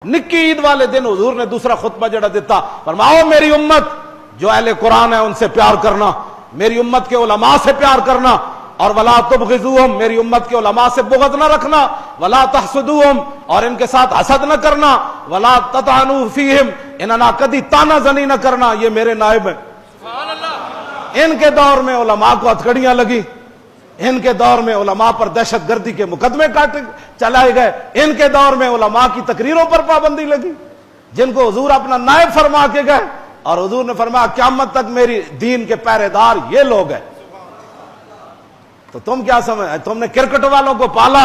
نکی عید والے دن حضور نے دوسرا خطبہ جڑا دیتا، فرماؤ میری امت جو اہل قرآن ہے ان سے پیار کرنا، میری امت کے علماء سے پیار کرنا، اور ولا تبغضوہم، میری امت کے علماء سے بغض نہ رکھنا، ولا تحسدوہم، اور ان کے ساتھ حسد نہ کرنا، ولا تطعنوا فیہم، انہاں کدی تانا زنی نہ کرنا، یہ میرے نائب ہیں۔ ان کے دور میں علماء کو ہتھکڑیاں لگی، ان کے دور میں علماء پر دہشت گردی کے مقدمے چلائے گئے، ان کے دور میں علماء کی تقریروں پر پابندی لگی، جن کو حضور اپنا نائب فرما کے گئے، اور حضور نے فرمایا قیامت تک میری دین کے پہرے دار یہ لوگ ہیں۔ تو تم کیا سمجھ، تم نے کرکٹ والوں کو پالا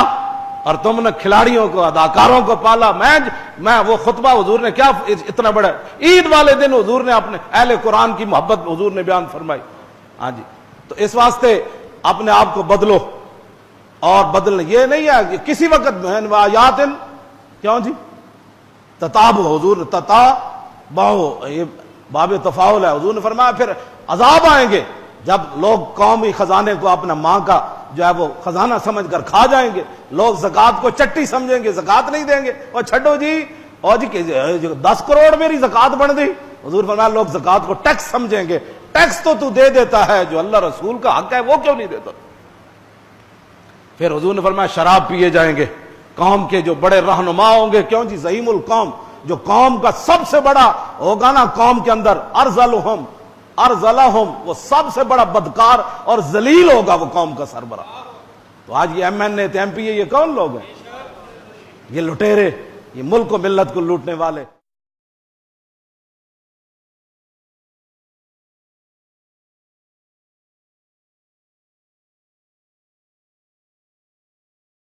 اور تم نے کھلاڑیوں کو، اداکاروں کو پالا۔ میں وہ خطبہ حضور نے کیا اتنا بڑا، عید والے دن حضور نے اپنے اہل قرآن کی محبت حضور نے بیان فرمائی۔ ہاں جی، تو اس واسطے اپنے آپ کو بدلو، اور بدلنا یہ نہیں ہے کہ کسی وقت آیات کیوں جی تتاب، حضور تتا باہو، یہ باب تفاعل ہے۔ حضور نے فرمایا پھر عذاب آئیں گے جب لوگ قومی خزانے کو اپنا ماں کا جو ہے وہ خزانہ سمجھ کر کھا جائیں گے، لوگ زکوٰۃ کو چٹی سمجھیں گے، زکوٰۃ نہیں دیں گے، اور چھڈو جی، اور جی 10 کروڑ میری زکوٰۃ بن دی۔ حضور فرمایا لوگ زکوٰۃ کو ٹیکس سمجھیں گے، ٹیکس تو دے دیتا ہے، جو اللہ رسول کا حق ہے وہ کیوں نہیں دیتا؟ پھر حضور نے فرمایا شراب پیے جائیں گے، قوم کے جو بڑے رہنما ہوں گے، کیوں جی زعیم القوم، جو قوم کا سب سے بڑا ہوگا نا قوم کے اندر، ارذلہم، وہ سب سے بڑا بدکار اور ذلیل ہوگا وہ قوم کا سربراہ۔ تو آج یہ M N A M P A یہ کون لوگ ہیں؟ یہ لٹیرے، یہ ملک و ملت کو لوٹنے والے۔